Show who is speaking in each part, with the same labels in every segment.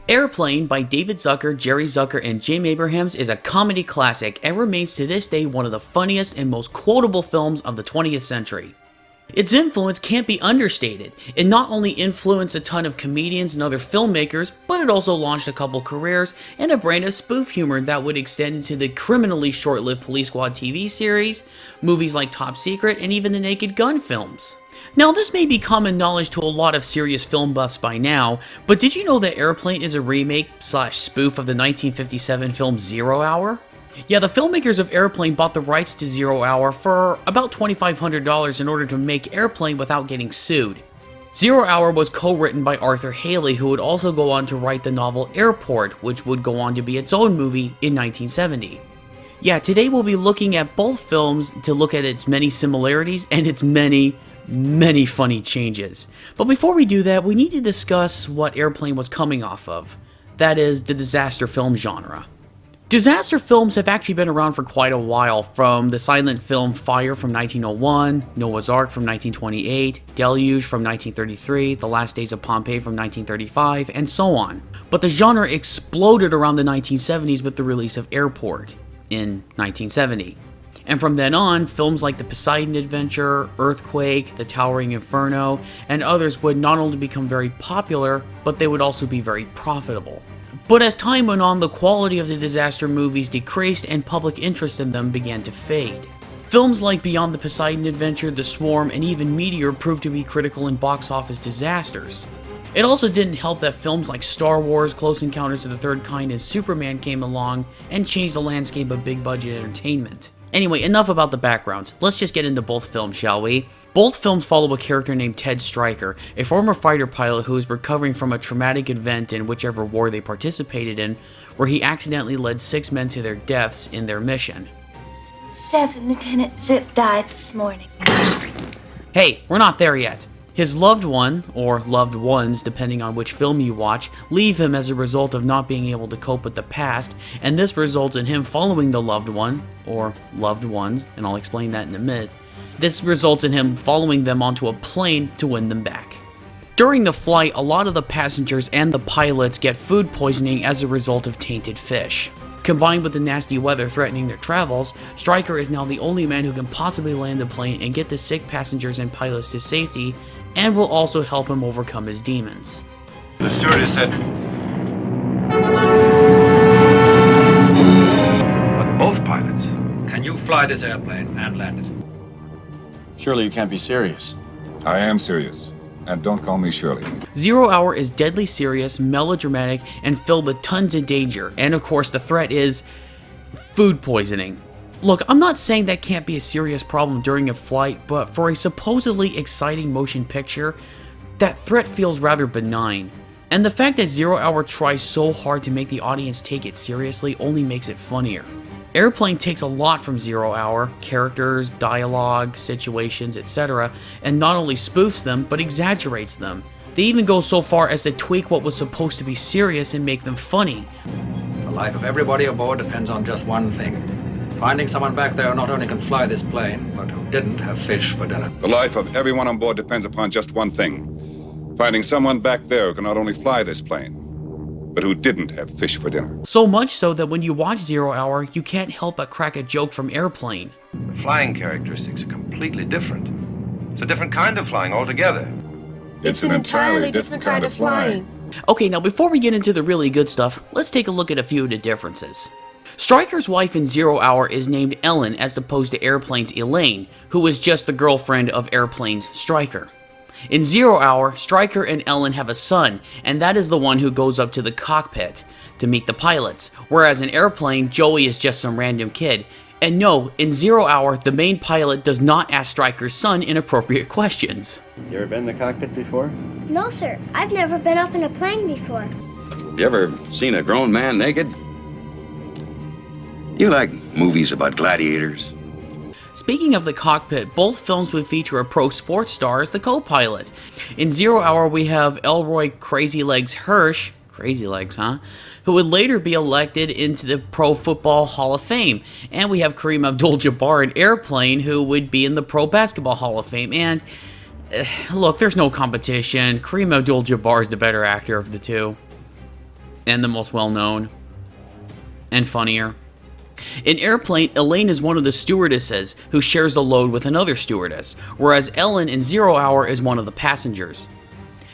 Speaker 1: Airplane by David Zucker, Jerry Zucker, and Jim Abrahams is a comedy classic and remains to this day one of the funniest and most quotable films of the 20th century. Its influence can't be understated. It not only influenced a ton of comedians and other filmmakers, but it also launched a couple careers and a brand of spoof humor that would extend into the criminally short-lived Police Squad TV series, movies like Top Secret, and even the Naked Gun films. Now, this may be common knowledge to a lot of serious film buffs by now, but did you know that Airplane is a remake/spoof of the 1957 film 0 Hour? Yeah, the filmmakers of Airplane bought the rights to 0 Hour for about $2,500 in order to make Airplane without getting sued. 0 Hour was co-written by Arthur Haley, who would also go on to write the novel Airport, which would go on to be its own movie in 1970. Yeah, today we'll be looking at both films to look at its many similarities and its many funny changes. But before we do that, we need to discuss what Airplane was coming off of. That is, the disaster film genre. Disaster films have actually been around for quite a while, from the silent film Fire from 1901, Noah's Ark from 1928, Deluge from 1933, The Last Days of Pompeii from 1935, and so on. But the genre exploded around the 1970s with the release of Airport in 1970. And from then on, films like The Poseidon Adventure, Earthquake, The Towering Inferno, and others would not only become very popular, but they would also be very profitable. But as time went on, the quality of the disaster movies decreased and public interest in them began to fade. Films like Beyond the Poseidon Adventure, The Swarm, and even Meteor proved to be critical in box office disasters. It also didn't help that films like Star Wars, Close Encounters of the Third Kind, and Superman came along and changed the landscape of big budget entertainment. Anyway, enough about the backgrounds. Let's just get into both films, shall we? Both films follow a character named Ted Stryker, a former fighter pilot who is recovering from a traumatic event in whichever war they participated in, where he accidentally led 6 men to their deaths in their mission.
Speaker 2: 7 Lieutenant Zip died this morning.
Speaker 1: Hey, we're not there yet. His loved one, or loved ones depending on which film you watch, leave him as a result of not being able to cope with the past, and this results in him following the loved one, or loved ones, and I'll explain that in a minute. This results in him following them onto a plane to win them back. During the flight, a lot of the passengers and the pilots get food poisoning as a result of tainted fish. Combined with the nasty weather threatening their travels, Stryker is now the only man who can possibly land the plane and get the sick passengers and pilots to safety, and will also help him overcome his demons.
Speaker 3: The stewardess said... But both pilots.
Speaker 4: Can you fly this airplane and land it?
Speaker 5: Surely you can't be serious.
Speaker 3: I am serious. And don't call me Shirley.
Speaker 1: 0 Hour is deadly serious, melodramatic, and filled with tons of danger, and of course the threat is food poisoning. Look, I'm not saying that can't be a serious problem during a flight, but for a supposedly exciting motion picture, that threat feels rather benign. And the fact that 0 Hour tries so hard to make the audience take it seriously only makes it funnier. Airplane takes a lot from 0 Hour, characters, dialogue, situations, etc., and not only spoofs them, but exaggerates them. They even go so far as to tweak what was supposed to be serious and make them funny.
Speaker 4: The life of everybody aboard depends on just one thing. Finding someone back there who not only can fly this plane, but who didn't have fish for dinner.
Speaker 6: The life of everyone on board depends upon just one thing. Finding someone back there who can not only fly this plane, but who didn't have fish for dinner.
Speaker 1: So much so that when you watch 0 Hour, you can't help but crack a joke from Airplane.
Speaker 3: The flying characteristics are completely different. It's a different kind of flying altogether.
Speaker 5: It's an entirely different kind of flying.
Speaker 1: Okay, now before we get into the really good stuff, let's take a look at a few of the differences. Stryker's wife in 0 Hour is named Ellen as opposed to Airplane's Elaine, who is just the girlfriend of Airplane's Stryker. In 0 Hour, Stryker and Ellen have a son, and that is the one who goes up to the cockpit to meet the pilots, whereas in Airplane, Joey is just some random kid. And no, in 0 Hour, the main pilot does not ask Stryker's son inappropriate questions.
Speaker 5: You ever been in the cockpit before?
Speaker 7: No, sir. I've never been up in a plane before.
Speaker 8: You ever seen a grown man naked? You like movies about gladiators?
Speaker 1: Speaking of the cockpit, both films would feature a pro sports star as the co-pilot. In 0 Hour, we have Elroy Crazy Legs Hirsch, Crazy Legs, huh? Who would later be elected into the Pro Football Hall of Fame. And we have Kareem Abdul-Jabbar in Airplane, who would be in the Pro Basketball Hall of Fame. And look, there's no competition. Kareem Abdul-Jabbar is the better actor of the two. and the most well-known, and funnier. In Airplane, Elaine is one of the stewardesses who shares the load with another stewardess, whereas Ellen in 0 Hour is one of the passengers.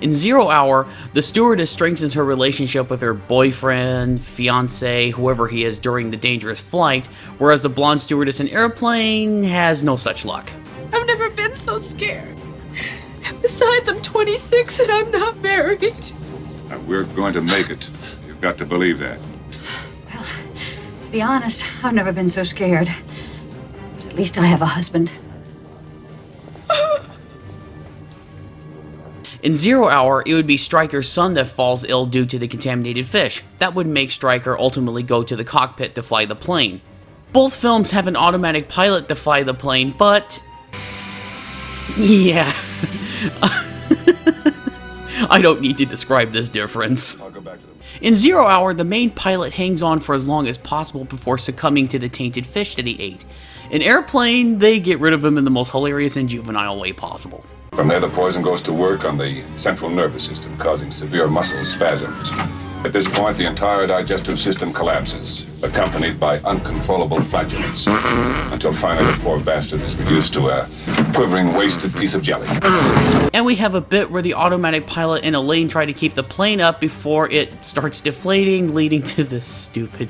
Speaker 1: In 0 Hour, the stewardess strengthens her relationship with her boyfriend, fiancé, whoever he is during the dangerous flight, whereas the blonde stewardess in Airplane has no such luck.
Speaker 9: I've never been so scared. Besides, I'm 26 and I'm not married.
Speaker 6: We're going to make it. You've got to believe that.
Speaker 10: Well, to be honest, I've never been so scared. But at least I have a husband.
Speaker 1: In 0 Hour, it would be Stryker's son that falls ill due to the contaminated fish. That would make Stryker ultimately go to the cockpit to fly the plane. Both films have an automatic pilot to fly the plane, but... yeah. I don't need to describe this difference.
Speaker 6: I'll go back to them.
Speaker 1: In 0 Hour, the main pilot hangs on for as long as possible before succumbing to the tainted fish that he ate. In Airplane, they get rid of him in the most hilarious and juvenile way possible.
Speaker 6: From there, the poison goes to work on the central nervous system, causing severe muscle spasms. At this point, the entire digestive system collapses, accompanied by uncontrollable flatulence, until finally the poor bastard is reduced to a quivering, wasted piece of jelly.
Speaker 1: And we have a bit where the automatic pilot and Elaine try to keep the plane up before it starts deflating, leading to this stupid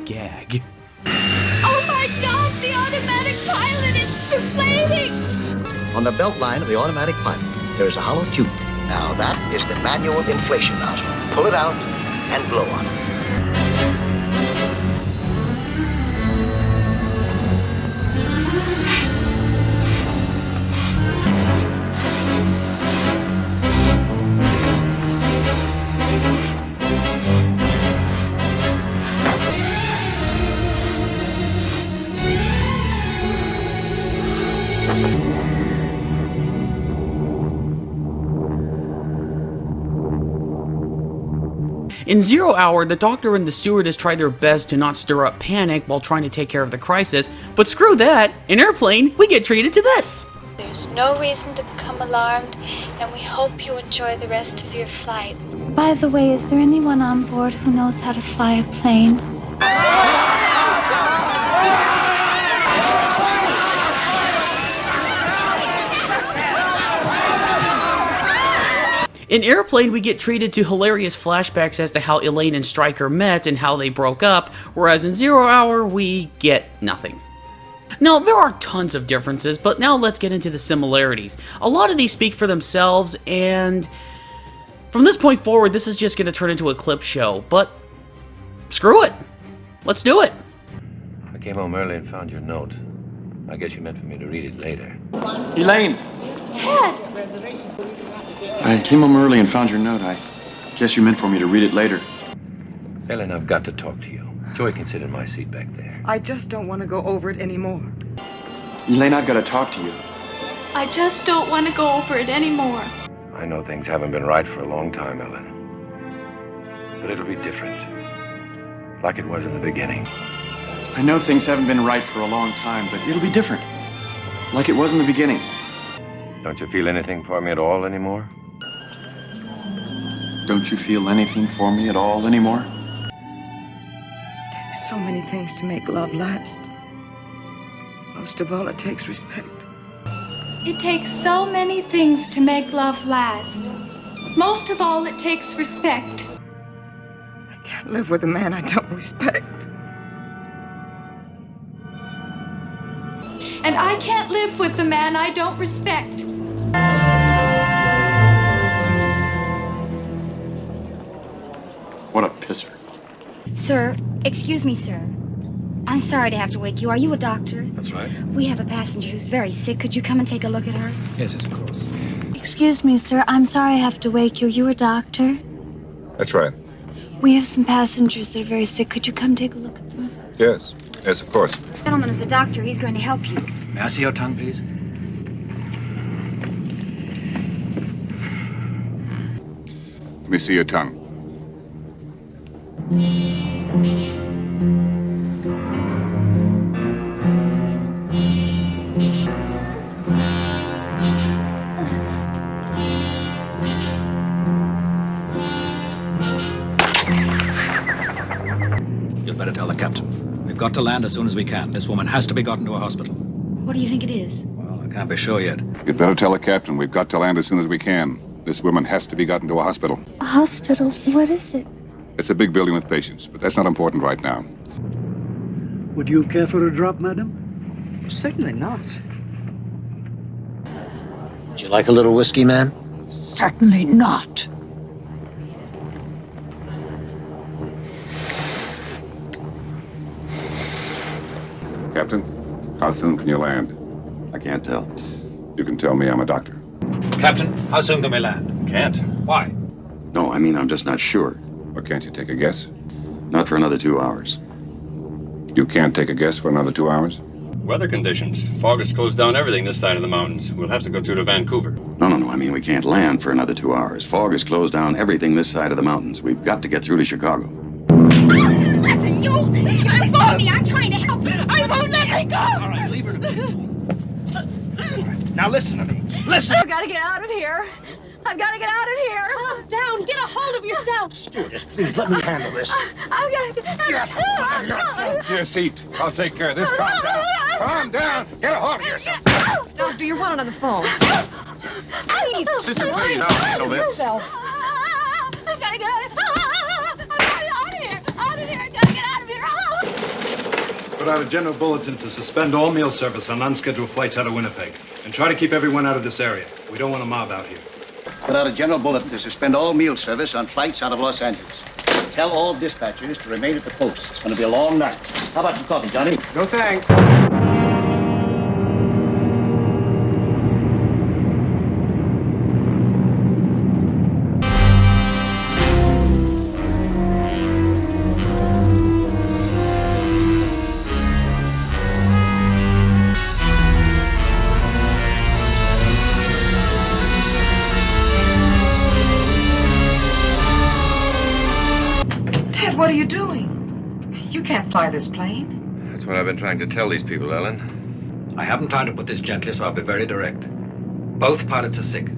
Speaker 1: gag.
Speaker 9: Oh my God, the automatic pilot, it's deflating!
Speaker 11: On the belt line of the automatic pilot, there is a hollow tube. Now that is the manual inflation nozzle. Pull it out and blow on it.
Speaker 1: In 0 Hour, the doctor and the stewardess try their best to not stir up panic while trying to take care of the crisis, but screw that! In Airplane, we get treated to this!
Speaker 2: There's no reason to become alarmed, and we hope you enjoy the rest of your flight.
Speaker 7: By the way, is there anyone on board who knows how to fly a plane?
Speaker 1: In Airplane, we get treated to hilarious flashbacks as to how Elaine and Stryker met and how they broke up, whereas in 0 Hour, we get nothing. Now, there are tons of differences, but now let's get into the similarities. A lot of these speak for themselves, and from this point forward, this is just going to turn into a clip show, but screw it. Let's do it.
Speaker 3: I came home early and found your note. I guess you meant for me to read it later.
Speaker 5: Elaine!
Speaker 2: Ted!
Speaker 5: I came home early and found your note. I guess you meant for me to read it later.
Speaker 3: Ellen, I've got to talk to you. Joey can sit in my seat back there.
Speaker 9: I just don't want to go over it anymore.
Speaker 5: Elaine, I've got to talk to you.
Speaker 9: I just don't want to go over it anymore.
Speaker 3: I know things haven't been right for a long time, Ellen. But it'll be different. Like it was in the beginning.
Speaker 5: I know things haven't been right for a long time, but it'll be different. Like it was in the beginning.
Speaker 3: Don't you feel anything for me at all anymore?
Speaker 5: Don't you feel anything for me at all anymore?
Speaker 9: It takes so many things to make love last. Most of all, it takes respect.
Speaker 12: It takes so many things to make love last. Most of all, it takes respect.
Speaker 9: I can't live with a man I don't respect.
Speaker 12: And I can't live with the man I don't respect.
Speaker 5: What a pisser.
Speaker 7: Sir, excuse me, sir. I'm sorry to have to wake you. Are you a doctor?
Speaker 4: That's right.
Speaker 7: We have a passenger who's very sick. Could you come and take a look at her?
Speaker 4: Yes, of course.
Speaker 2: Excuse me, sir. I'm sorry I have to wake you. You a doctor?
Speaker 6: That's right.
Speaker 2: We have some passengers that are very sick. Could you come take a look at them?
Speaker 6: Yes. Yes, of course.
Speaker 7: The gentleman is a doctor. He's going to help you.
Speaker 4: May I see your tongue, please?
Speaker 6: Let me see your tongue.
Speaker 4: You'd better tell the captain. We've got to land as soon as we can. This woman has to be gotten to a hospital.
Speaker 7: What do you think it is?
Speaker 4: Well, I can't be sure yet.
Speaker 6: You'd better tell the captain we've got to land as soon as we can. This woman has to be gotten to a hospital.
Speaker 2: A hospital? What is it?
Speaker 6: It's a big building with patients, but that's not important right now.
Speaker 13: Would you care for a drop, madam?
Speaker 11: Certainly not. Would you like a little whiskey, ma'am?
Speaker 10: Certainly not.
Speaker 6: Captain, how soon can you land?
Speaker 8: I can't tell.
Speaker 6: You can tell me. I'm a doctor.
Speaker 4: Captain, how soon can we land?
Speaker 6: Can't.
Speaker 4: Why?
Speaker 8: No, I mean, I'm just not sure.
Speaker 6: Or can't you take a guess?
Speaker 8: Not for another 2 hours.
Speaker 6: You can't take a guess for another 2 hours?
Speaker 14: Weather conditions. Fog has closed down everything this side of the mountains. We'll have to go through to Vancouver.
Speaker 8: No. I mean, we can't land for another 2 hours. Fog has closed down everything this side of the mountains. We've got to get through to Chicago.
Speaker 7: Listen, you follow me. I'm trying to help you.
Speaker 11: I won't let me go! All right, leave her to me. Now listen to me. Listen!
Speaker 10: I've got to get out of here. I've got to get out of here.
Speaker 12: Calm down. Get a hold of yourself.
Speaker 11: Stewardess, please let me handle this.
Speaker 10: I've got to get
Speaker 6: Your seat. I'll take care of this. Calm down. Calm down. Get a hold of yourself.
Speaker 12: Doctor, you're wanted on the phone.
Speaker 6: Sister, please, I'll handle this.
Speaker 10: I've got to get out of here. Out of here. I've got to get out of here.
Speaker 5: Put out a general bulletin to suspend all meal service on unscheduled flights out of Winnipeg. And try to keep everyone out of this area. We don't want a mob out here.
Speaker 11: Put out a general bulletin to suspend all meal service on flights out of Los Angeles. Tell all dispatchers to remain at the post. It's going to be a long night. How about some coffee, Johnny?
Speaker 5: No thanks.
Speaker 10: Ted, what are you doing? You can't fly this plane.
Speaker 3: That's what I've been trying to tell these people, Ellen.
Speaker 4: I haven't time to put this gently, so I'll be very direct. Both pilots are sick.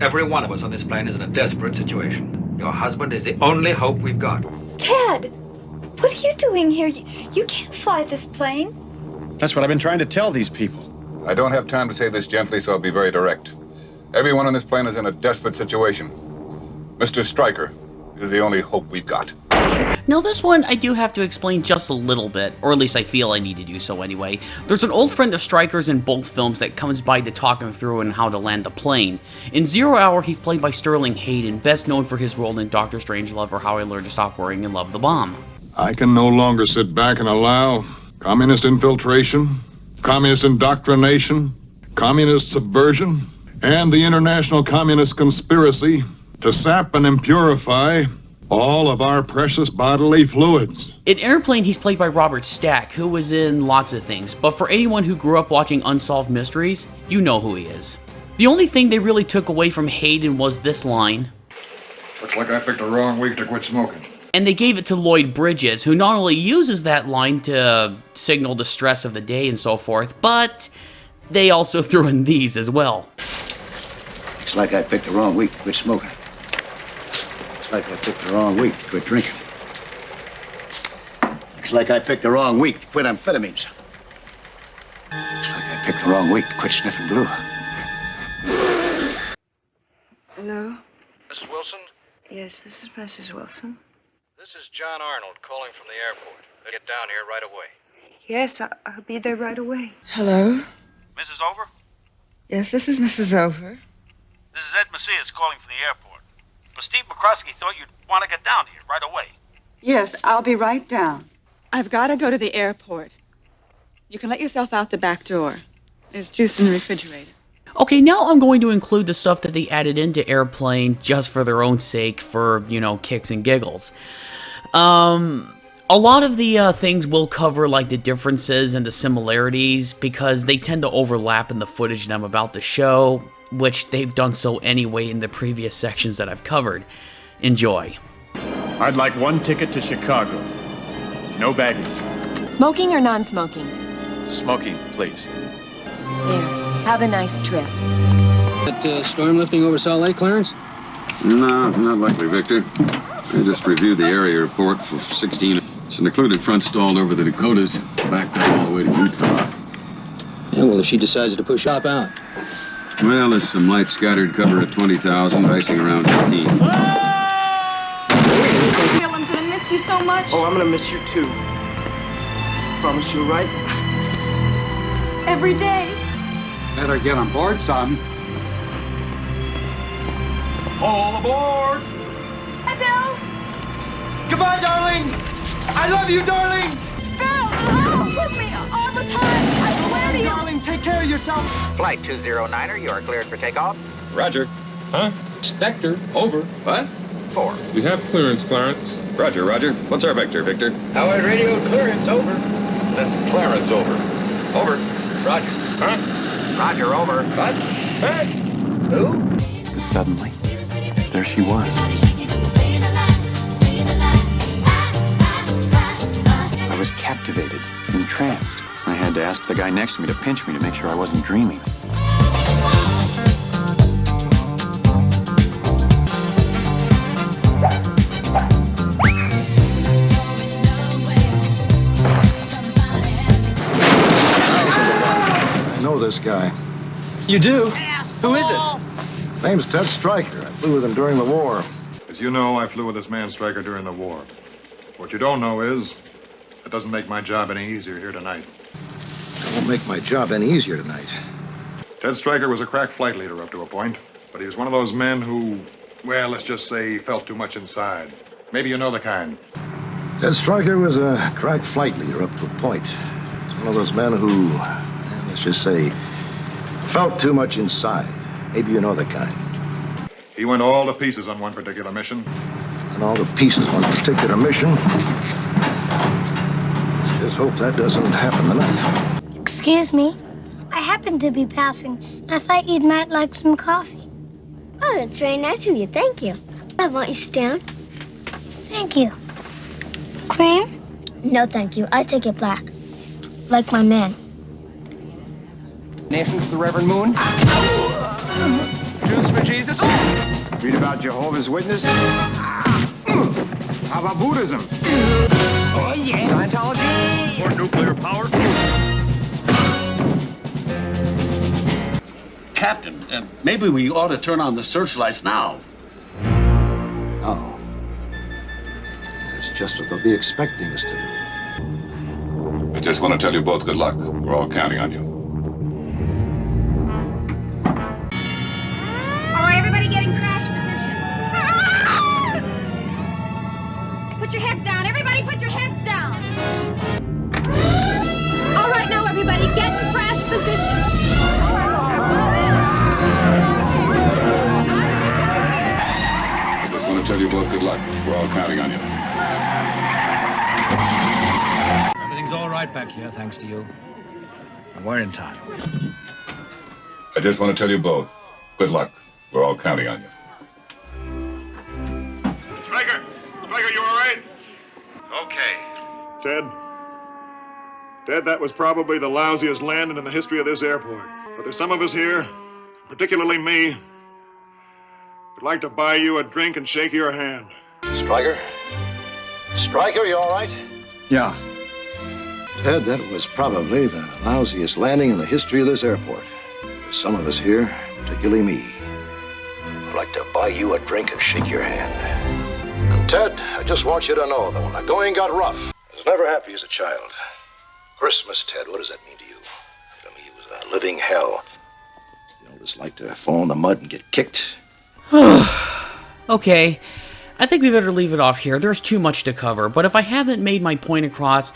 Speaker 4: Every one of us on this plane is in a desperate situation. Your husband is the only hope we've got.
Speaker 2: Ted, what are you doing here? You can't fly this plane.
Speaker 5: That's what I've been trying to tell these people.
Speaker 6: I don't have time to say this gently, so I'll be very direct. Everyone on this plane is in a desperate situation. Mr. Stryker is the only hope we've got.
Speaker 1: Now this one I do have to explain just a little bit, or at least I feel I need to do so anyway. There's an old friend of Stryker's in both films that comes by to talk him through on how to land the plane. In 0 Hour, he's played by Sterling Hayden, best known for his role in Dr. Strangelove or How I Learned to Stop Worrying and Love the Bomb.
Speaker 15: I can no longer sit back and allow communist infiltration, communist indoctrination, communist subversion, and the international communist conspiracy to sap and impurify all of our precious bodily fluids.
Speaker 1: In Airplane, he's played by Robert Stack, who was in lots of things, but for anyone who grew up watching Unsolved Mysteries, you know who he is. The only thing they really took away from Hayden was this line.
Speaker 15: Looks like I picked the wrong week to quit smoking.
Speaker 1: And they gave it to Lloyd Bridges, who not only uses that line to signal the stress of the day and so forth, but they also threw in these as well.
Speaker 11: Looks like I picked the wrong week to quit smoking. Looks like I picked the wrong week to quit drinking. Looks like I picked the wrong week to quit amphetamines. Looks like I picked the wrong week to quit sniffing glue.
Speaker 10: Hello?
Speaker 4: Mrs. Wilson?
Speaker 10: Yes, this is Mrs. Wilson.
Speaker 4: This is John Arnold calling from the airport. Get down here right away.
Speaker 10: Yes, I'll be there right away.
Speaker 16: Hello?
Speaker 17: Mrs. Over?
Speaker 16: Yes, this is Mrs. Over.
Speaker 17: This is Ed Macias calling from the airport. But Steve McCroskey thought you'd want to get down here right away.
Speaker 16: Yes, I'll be right down. I've got to go to the airport. You can let yourself out the back door. There's juice in the refrigerator.
Speaker 1: Okay, now I'm going to include the stuff that they added into Airplane just for their own sake, for, you know, kicks and giggles. A lot of the things will cover, like, the differences and the similarities, because they tend to overlap in the footage that I'm about to show, which they've done so anyway in the previous sections that I've covered. Enjoy.
Speaker 5: I'd like one ticket to Chicago. No baggage.
Speaker 18: Smoking or non-smoking?
Speaker 5: Smoking, please.
Speaker 18: There. Have a nice trip.
Speaker 19: That storm lifting over Salt Lake, Clarence?
Speaker 8: No, not likely, Victor. I just reviewed the area report for 16. It's an occluded front stalled over the Dakotas, backed up all the way to Utah.
Speaker 19: Yeah, well, if she decides to push up out.
Speaker 8: Well, there's some light scattered cover at 20,000, icing around 15.
Speaker 20: Bill, I'm gonna miss you so much.
Speaker 21: Oh, I'm gonna miss you too. Promise you, right?
Speaker 20: Every day.
Speaker 21: Better get on board, son. All aboard!
Speaker 20: Hi, Bill.
Speaker 21: Goodbye, darling! I love you, darling!
Speaker 20: Bill, with me all the time. I swear to you.
Speaker 21: Darling, take care of yourself.
Speaker 11: Flight 209er, you are cleared for takeoff.
Speaker 22: Roger. Huh? Vector, over.
Speaker 8: What?
Speaker 11: 4.
Speaker 22: We have clearance, Clarence.
Speaker 8: Roger, Roger. What's our vector, Victor?
Speaker 11: Howard radio clearance, over.
Speaker 22: That's Clarence, over.
Speaker 11: Over. Roger.
Speaker 22: Huh?
Speaker 11: Roger, over.
Speaker 22: What? Hey!
Speaker 11: Who?
Speaker 8: But suddenly, there she was. I was captivated, entranced. I had to ask the guy next to me to pinch me to make sure I wasn't dreaming.
Speaker 11: I know this guy.
Speaker 21: You do? Who is it?
Speaker 11: Name's Ted Stryker. I flew with him during the war.
Speaker 15: As you know, I flew with this man Stryker during the war. What you don't know is, it doesn't make my job any easier here tonight.
Speaker 11: It won't make my job any easier tonight.
Speaker 15: Ted Stryker was a crack flight leader up to a point, but he was one of those men who, well, let's just say he felt too much inside. Maybe you know the kind.
Speaker 11: Ted Stryker was a crack flight leader up to a point. He's one of those men who, well, let's just say, felt too much inside. Maybe you know the kind.
Speaker 15: He went all to pieces on one particular mission.
Speaker 11: And all the pieces on a particular mission. Let's just hope that doesn't happen tonight.
Speaker 23: Excuse me. I happened to be passing, and I thought you might like some coffee. Oh, that's very nice of you. Thank you. I want you to sit down. Thank you. Cream? No, thank you. I take it black. Like my man.
Speaker 21: Nation to the Reverend Moon. Juice for Jesus.
Speaker 24: Read about Jehovah's Witness? How about Buddhism?
Speaker 21: Oh, yeah. Scientology.
Speaker 24: Or nuclear power?
Speaker 25: Captain, maybe we ought to turn on the searchlights now.
Speaker 11: Oh. That's just what they'll be expecting us to do.
Speaker 6: I just want to tell you both good luck. We're all counting on you.
Speaker 7: All right, everybody get in crash position. Put your heads down. Everybody put your heads down.
Speaker 12: All right, now, everybody, get in crash position.
Speaker 6: I just want to tell you both good luck. We're all counting on you.
Speaker 4: Everything's all right back here, thanks to you. And we're in time.
Speaker 6: I just want to tell you both good luck. We're all counting on you.
Speaker 15: Stryker! Stryker, you all right?
Speaker 17: Okay.
Speaker 15: Ted, that was probably the lousiest landing in the history of this airport. But there's some of us here, particularly me, who'd like to buy you a drink and shake your hand.
Speaker 11: Stryker? Stryker, you all right?
Speaker 21: Yeah.
Speaker 11: Ted, that was probably the lousiest landing in the history of this airport. For some of us here, particularly me, would like to buy you a drink and shake your hand. And Ted, I just want you to know that when the going got rough, I was never happy as a child. Christmas, Ted, what does that mean to you? To me, it was a living hell. You know what it's like to fall in the mud and get kicked?
Speaker 1: Okay, I think we better leave it off here. There's too much to cover, but if I haven't made my point across,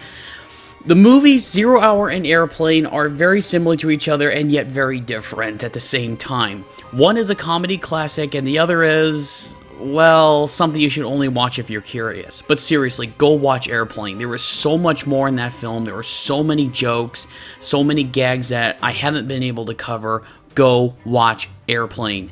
Speaker 1: the movies 0 Hour and Airplane are very similar to each other and yet very different at the same time. One is a comedy classic and the other is, well, something you should only watch if you're curious. But seriously, go watch Airplane. There was so much more in that film. There were so many jokes, so many gags that I haven't been able to cover. Go watch Airplane.